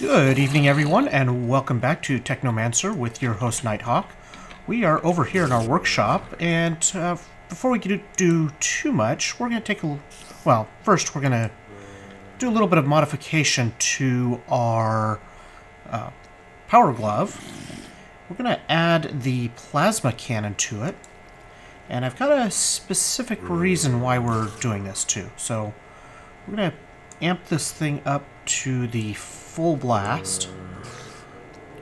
Good evening, everyone, and welcome back to Technomancer with your host, Nighthawk. We are over here in our workshop, and before we do too much, we're going to take a... Well, first we're going to do a little bit of modification to our power glove. We're going to add the plasma cannon to it, and I've got a specific reason why we're doing this, too. So, we're going to amp this thing up to the full blast,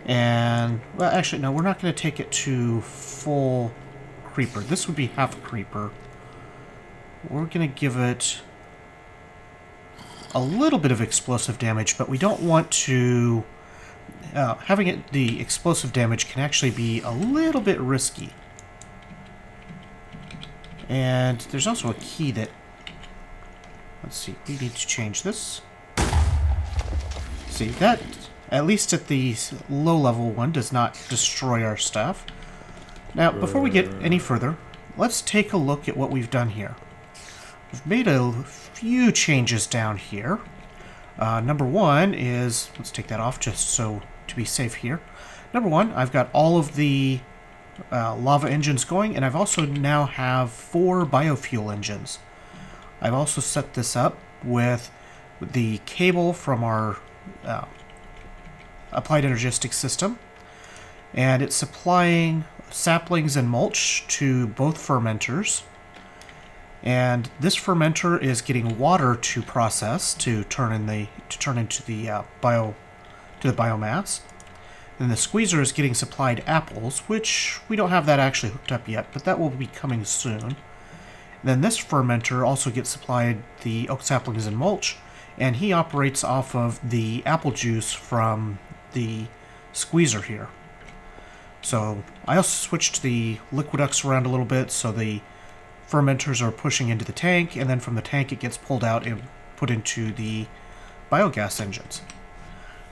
and well, actually no, we're not going to take it to full creeper. This would be half a creeper. We're going to give it a little bit of explosive damage, but we don't want to having it the explosive damage can actually be a little bit risky. And there's also a key that, let's see, we need to change this. See, that, at least at the low-level one, does not destroy our stuff. Now, before we get any further, let's take a look at what we've done here. We've made a few changes down here. Number one is, let's take that off just so to be safe here. Number one, I've got all of the lava engines going, and I've also now have 4 biofuel engines. I've also set this up with the cable from our applied energistic system, and it's supplying saplings and mulch to both fermenters, and this fermenter is getting water to process to turn into the biomass, and the squeezer is getting supplied apples, which we don't have that actually hooked up yet, but that will be coming soon. And then this fermenter also gets supplied the oak saplings and mulch, and he operates off of the apple juice from the squeezer here. So I also switched the liquiducts around a little bit so the fermenters are pushing into the tank, and then from the tank it gets pulled out and put into the biogas engines.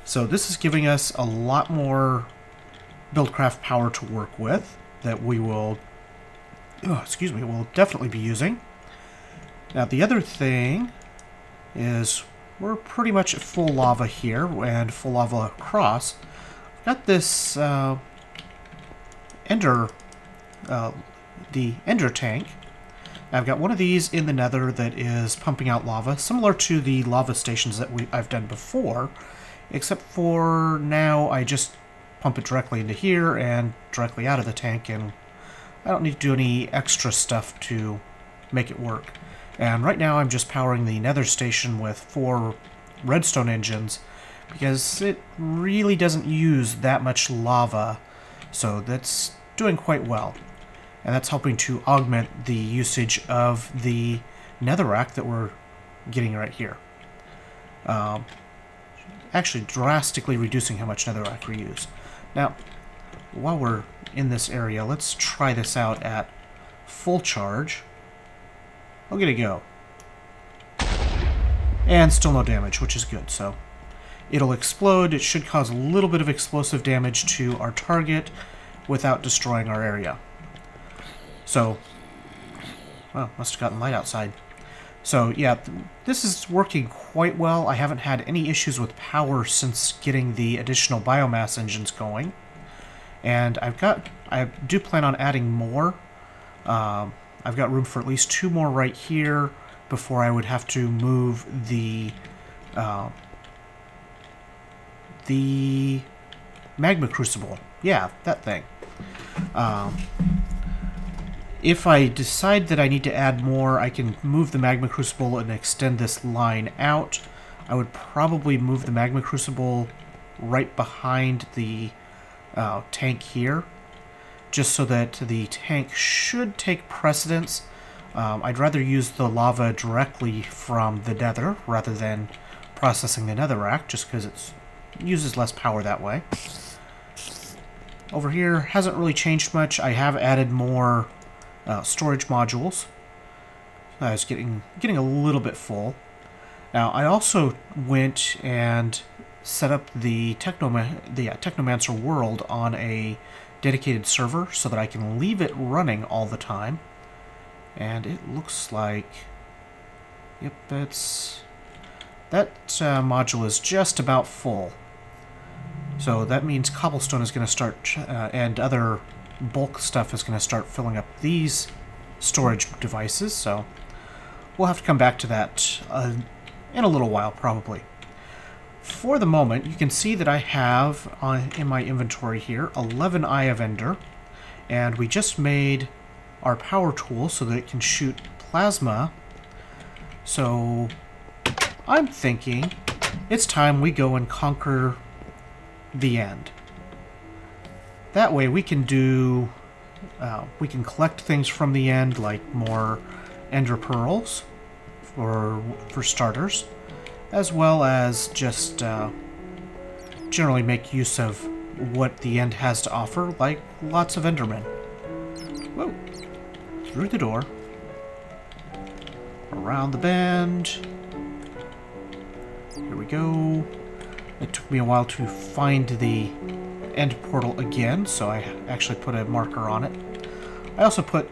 So this is giving us a lot more buildcraft power to work with that we will, we'll definitely be using. Now the other thing is we're pretty much at full lava here and full lava across. I've got this the ender tank. I've got one of these in the nether that is pumping out lava, similar to the lava stations that I've done before, except for now I just pump it directly into here and directly out of the tank, and I don't need to do any extra stuff to make it work. And right now I'm just powering the nether station with 4 redstone engines because it really doesn't use that much lava, so that's doing quite well. And that's helping to augment the usage of the netherrack that we're getting right here. Actually drastically reducing how much netherrack we use. Now, while we're in this area, let's try this out at full charge. I'll get a go. And still no damage, which is good, so it'll explode. It should cause a little bit of explosive damage to our target without destroying our area. So, well, must have gotten light outside. So, yeah, this is working quite well. I haven't had any issues with power since getting the additional biomass engines going. And I do plan on adding more. I've got room for at least 2 more right here before I would have to move the magma crucible. Yeah, that thing. If I decide that I need to add more, I can move the magma crucible and extend this line out. I would probably move the magma crucible right behind the tank here, just so that the tank should take precedence. I'd rather use the lava directly from the nether rather than processing the netherrack, just because it uses less power that way. Over here hasn't really changed much. I have added more storage modules. I was getting a little bit full. Now I also went and set up the Technomancer world on a dedicated server so that I can leave it running all the time. And it looks like, yep, that module is just about full. So that means cobblestone is going to start, and other bulk stuff is going to start filling up these storage devices, so we'll have to come back to that in a little while, probably. For the moment, you can see that I have in my inventory here 11 Eye of Ender, and we just made our power tool so that it can shoot plasma. So I'm thinking it's time we go and conquer the end. That way we can do we can collect things from the end, like more ender pearls for starters, as well as just generally make use of what the end has to offer, like lots of endermen. Whoa. Through the door, around the bend. Here we go. It took me a while to find the end portal again, so I actually put a marker on it. I also put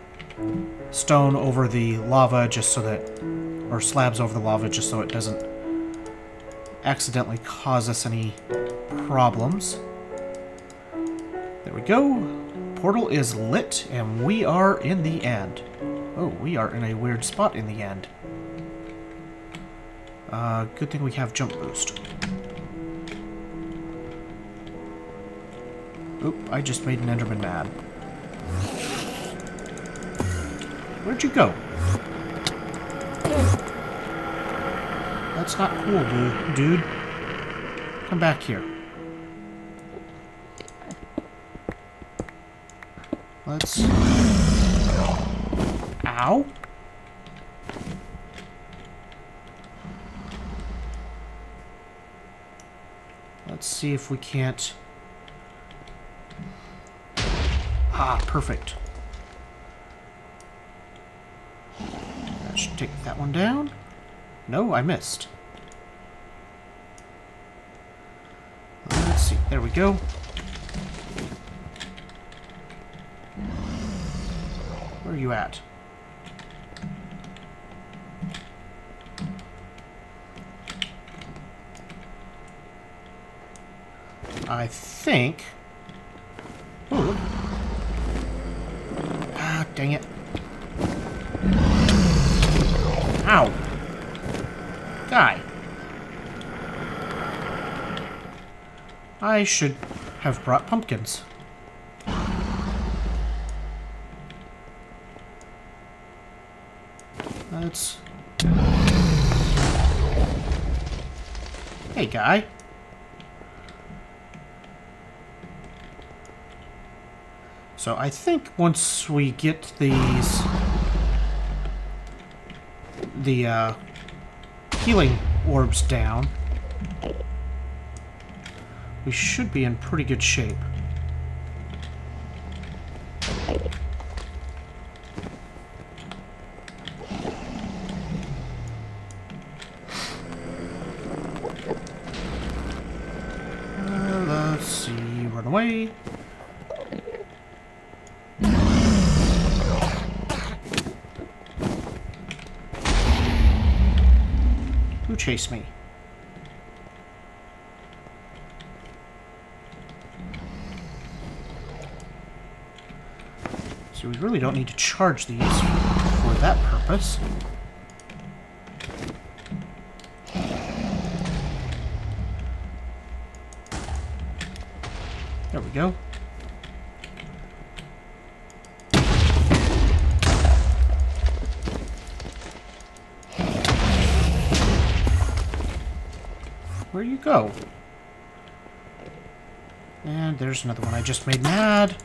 stone over the lava just so that, or slabs over the lava just so it doesn't accidentally cause us any problems. There we go. Portal is lit, and we are in the end. Oh, we are in a weird spot in the end. Good thing we have jump boost. Oop, I just made an enderman mad. Where'd you go? That's not cool, dude. Come back here. Let's... Ow! Let's see if we can't... Ah, perfect. I should take that one down. No, I missed. Let's see. There we go. Where are you at? I think... Oh, look. Ah, dang it. Ow. Die. I should have brought pumpkins. Let's... Hey, guy. So I think once we get these... the, healing orbs down, we should be in pretty good shape. Let's see, run away. Who chased me? So we really don't need to charge these for that purpose. There we go. Where you go? And there's another one I just made mad.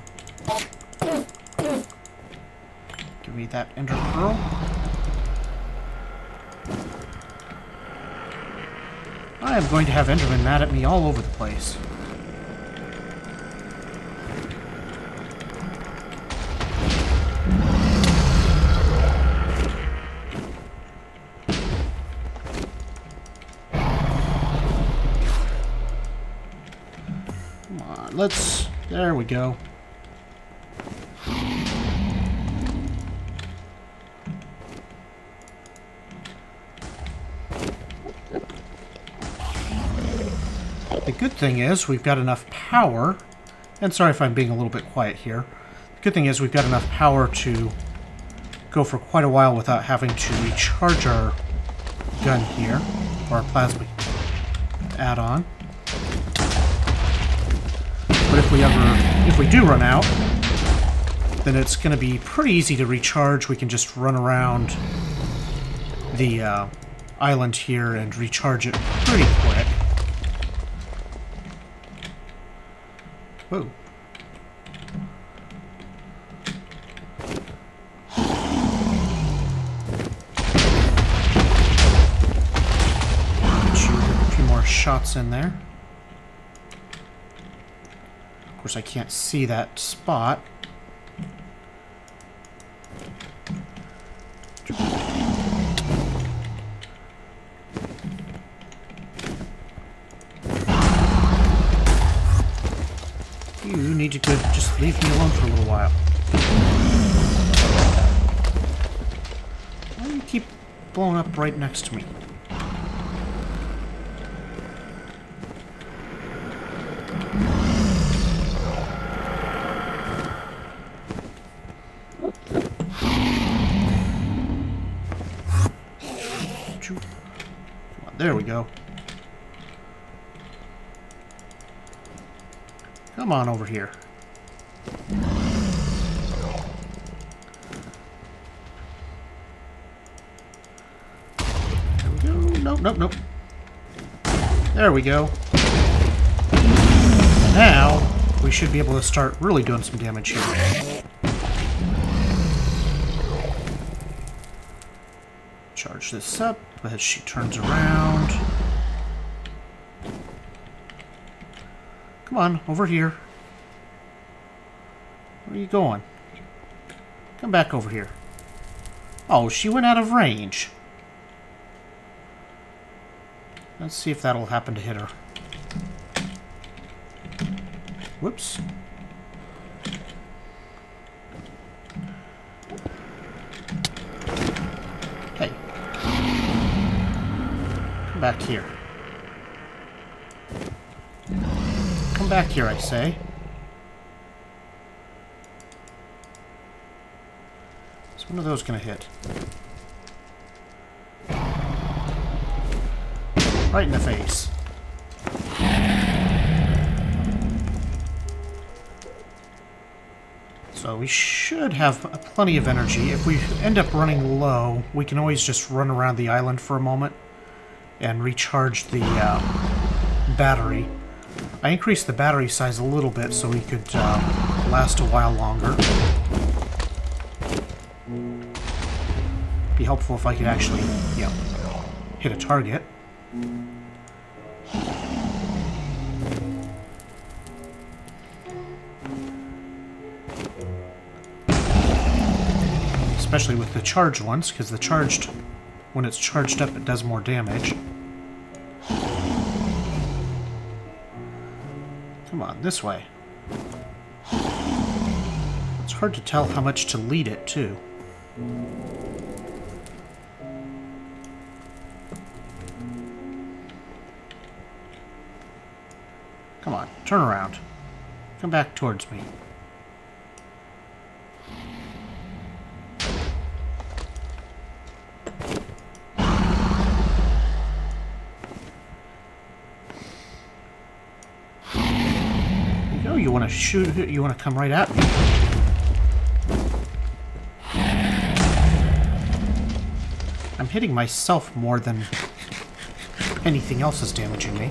Give me that ender pearl. I am going to have endermen mad at me all over the place. Let's... There we go. The good thing is we've got enough power, and sorry if I'm being a little bit quiet here. The good thing is we've got enough power to go for quite a while without having to recharge our gun here, or our plasma add-on. But if we do run out, then it's going to be pretty easy to recharge. We can just run around the island here and recharge it pretty quick. Whoa. Shoot a few more shots in there. Of course, I can't see that spot. You need to just leave me alone for a little while. Why do you keep blowing up right next to me? Come on, there we go. Come on over here. There we go. Nope, nope, nope. There we go. And now, we should be able to start really doing some damage here. Charge this up as she turns around. Come on, over here. Where are you going? Come back over here. Oh, she went out of range. Let's see if that'll happen to hit her. Whoops. Hey. Come back here. Come back here, I say. Is one of those gonna hit? Right in the face. So we should have plenty of energy. If we end up running low, we can always just run around the island for a moment and recharge the battery. I increased the battery size a little bit so we could last a while longer. Be helpful if I could actually, you know, hit a target. Especially with the charged ones, because when it's charged up, it does more damage. Come on, this way. It's hard to tell how much to lead it, too. Come on, turn around. Come back towards me. You want to shoot, you want to come right at me. I'm hitting myself more than anything else is damaging me.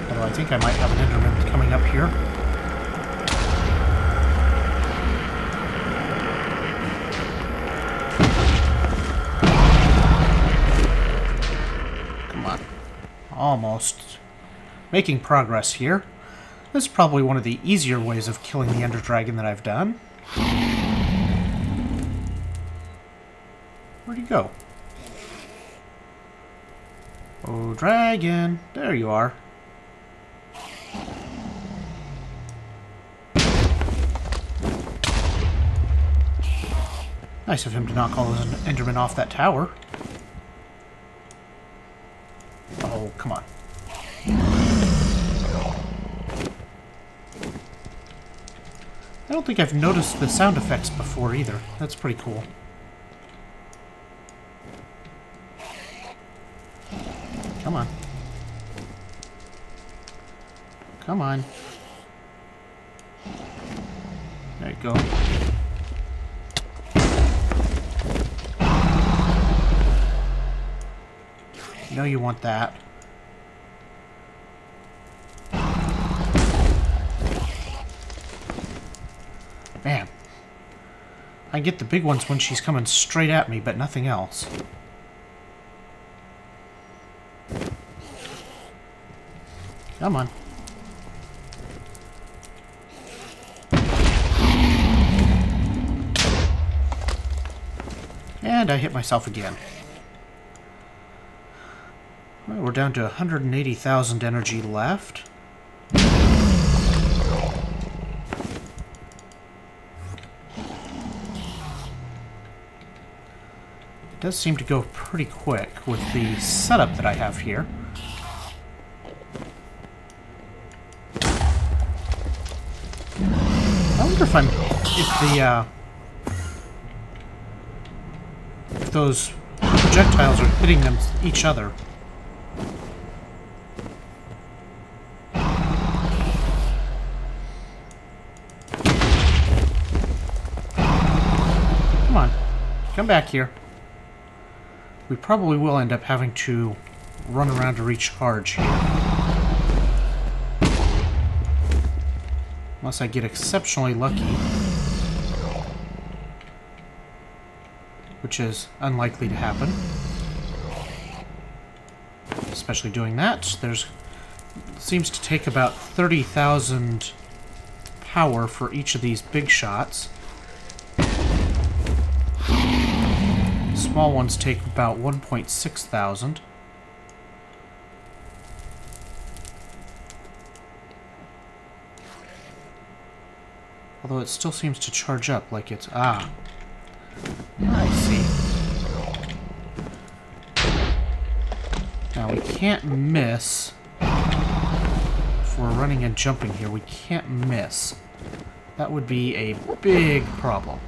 Although I think I might have an Enderman coming up here. Come on. Almost. Making progress here. This is probably one of the easier ways of killing the Ender Dragon that I've done. Where'd he go? Oh, dragon! There you are. Nice of him to knock all those Endermen off that tower. I don't think I've noticed the sound effects before either. That's pretty cool. Come on. Come on. There you go. You know you want that. Man. I get the big ones when she's coming straight at me, but nothing else. Come on. And I hit myself again. Well, we're down to 180,000 energy left. It does seem to go pretty quick with the setup that I have here. I wonder if those projectiles are hitting each other. Come on, come back here. We probably will end up having to run around to recharge here. Unless I get exceptionally lucky. Which is unlikely to happen. Especially doing that. Seems to take about 30,000 power for each of these big shots. Small ones take about 1,600. Although it still seems to charge up like it's... Ah. I see. Now we can't miss. If we're running and jumping here, we can't miss. That would be a big problem.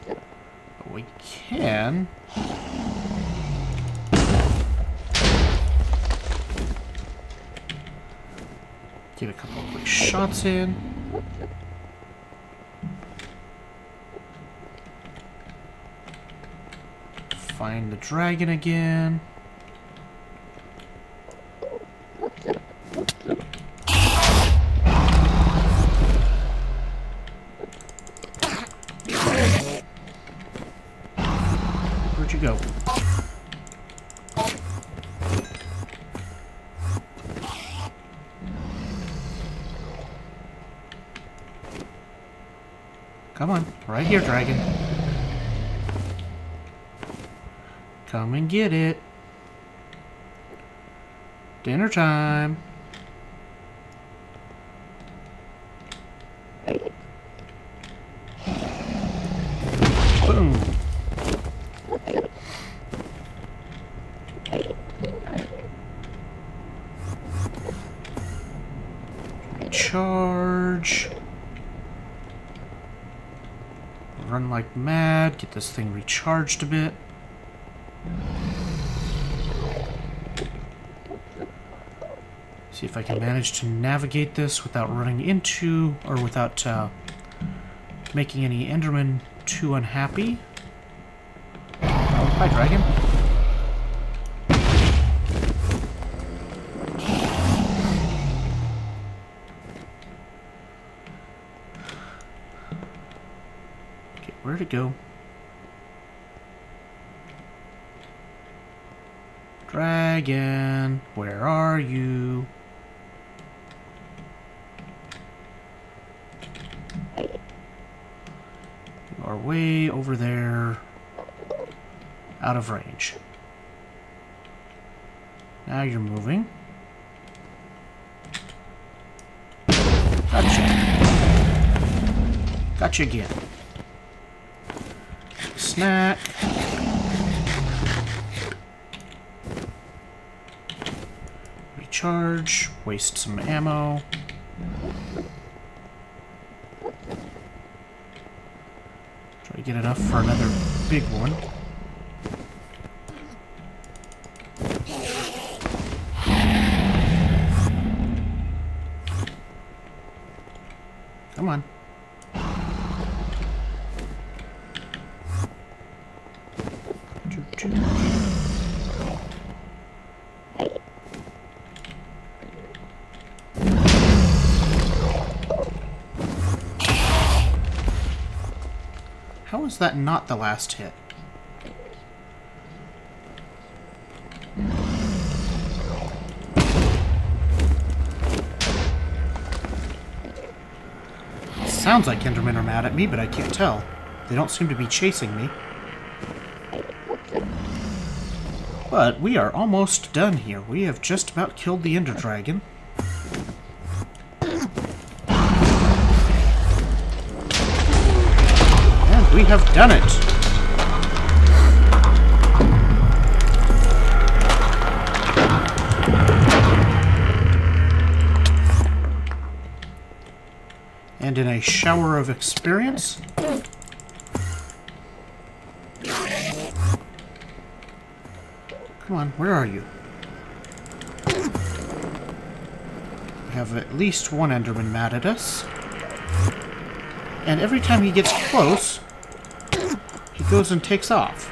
But we can... get a couple of quick shots in. Find the dragon again. Where'd you go? Come on, right here, dragon. Come and get it. Dinner time. Boom. Recharge. Run like mad. Get this thing recharged a bit. See if I can manage to navigate this without running into, or without making any Endermen too unhappy. Oh, hi, dragon. Okay, where'd it go? Dragon, where are you? You are way over there, out of range. Now you're moving. Gotcha. Gotcha again. Snack. Recharge. Waste some ammo. Try to get enough for another big one. Come on. How is that not the last hit? Sounds like Endermen are mad at me, but I can't tell. They don't seem to be chasing me. But we are almost done here. We have just about killed the Ender Dragon. And we have done it! And in a shower of experience, come on, where are you? We have at least one Enderman mad at us. And every time he gets close, he goes and takes off.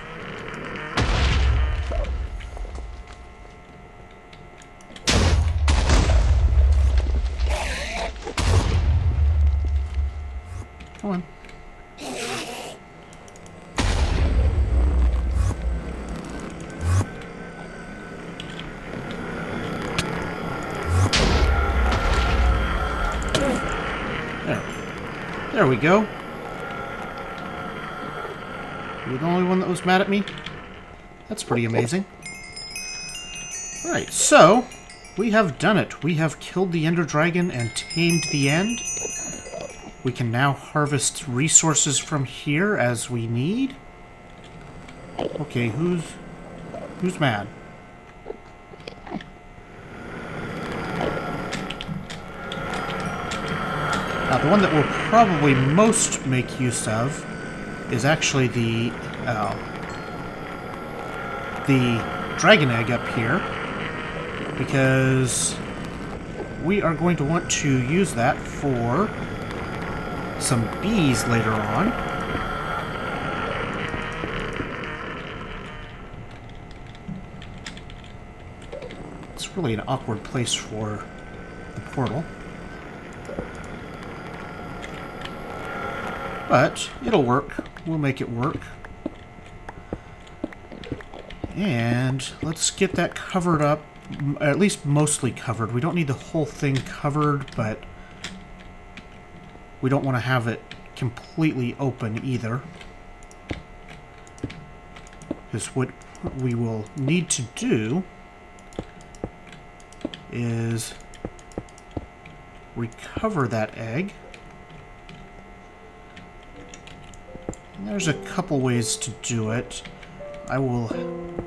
Come on. There we go. You were the only one that was mad at me? That's pretty amazing. Alright, so we have done it. We have killed the Ender Dragon and tamed the End. We can now harvest resources from here as we need. Okay, who's mad? Now, the one that we'll probably most make use of is actually the dragon egg up here, because we are going to want to use that for some bees later on. It's really an awkward place for the portal. But it'll work. We'll make it work. And let's get that covered up, at least mostly covered. We don't need the whole thing covered, but we don't want to have it completely open either. Because what we will need to do is recover that egg. And there's a couple ways to do it. I will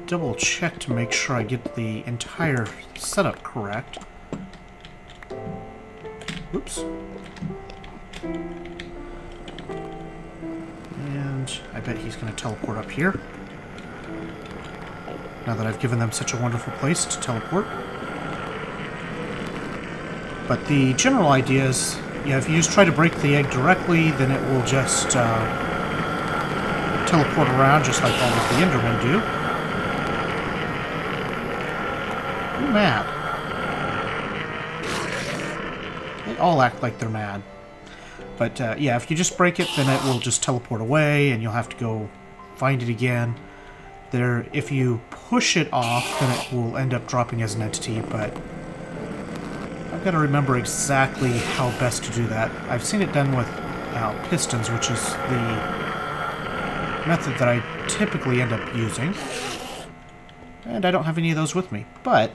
double check to make sure I get the entire setup correct. Oops. And I bet he's going to teleport up here. Now that I've given them such a wonderful place to teleport. But the general idea is, yeah, if you just try to break the egg directly, then it will just teleport around just like all of the Endermen do. You're mad. They all act like they're mad. But yeah, if you just break it, then it will just teleport away, and you'll have to go find it again. If you push it off, then it will end up dropping as an entity, but I've got to remember exactly how best to do that. I've seen it done with pistons, which is the method that I typically end up using. And I don't have any of those with me. But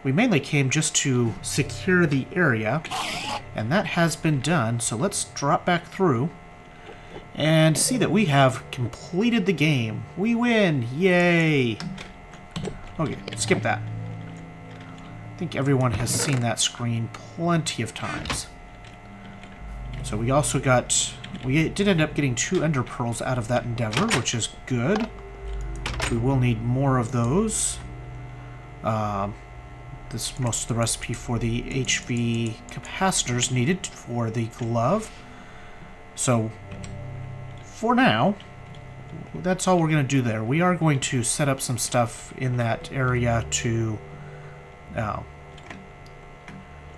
we mainly came just to secure the area, and that has been done. So let's drop back through and see that we have completed the game. We win! Yay! Okay, skip that. I think everyone has seen that screen plenty of times. So we also got... We did end up getting 2 ender pearls out of that endeavor, which is good. We will need more of those. This is most of the recipe for the HV capacitors needed for the glove. So, for now, that's all we're going to do there. We are going to set up some stuff in that area to...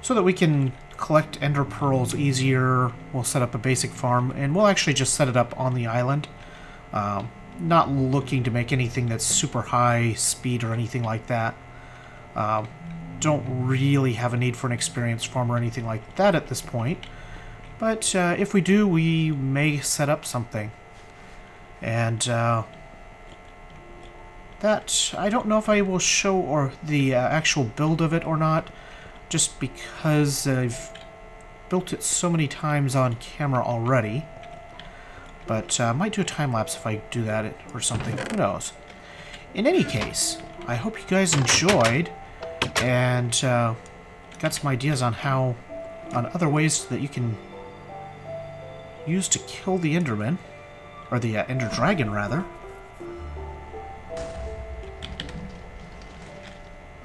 so that we can collect ender pearls easier. We'll set up a basic farm, and we'll actually just set it up on the island. Not looking to make anything that's super high speed or anything like that. Don't really have a need for an experienced farm or anything like that at this point. But if we do, we may set up something. And that, I don't know if I will show the actual build of it or not, just because I've built it so many times on camera already. But I might do a time-lapse if I do that or something. Who knows? In any case, I hope you guys enjoyed and got some ideas on other ways that you can use to kill the Enderman. Or the Ender Dragon, rather.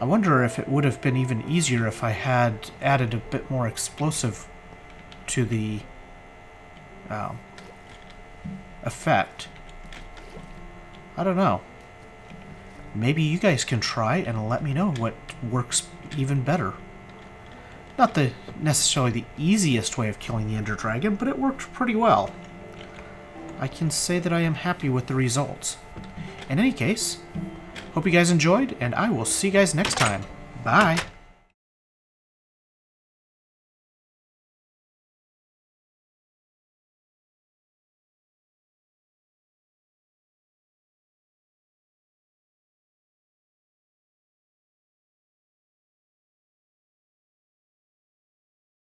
I wonder if it would have been even easier if I had added a bit more explosive to the effect. I don't know. Maybe you guys can try and let me know what works even better. Not necessarily the easiest way of killing the Ender Dragon, but it worked pretty well. I can say that I am happy with the results. In any case, hope you guys enjoyed, and I will see you guys next time. Bye!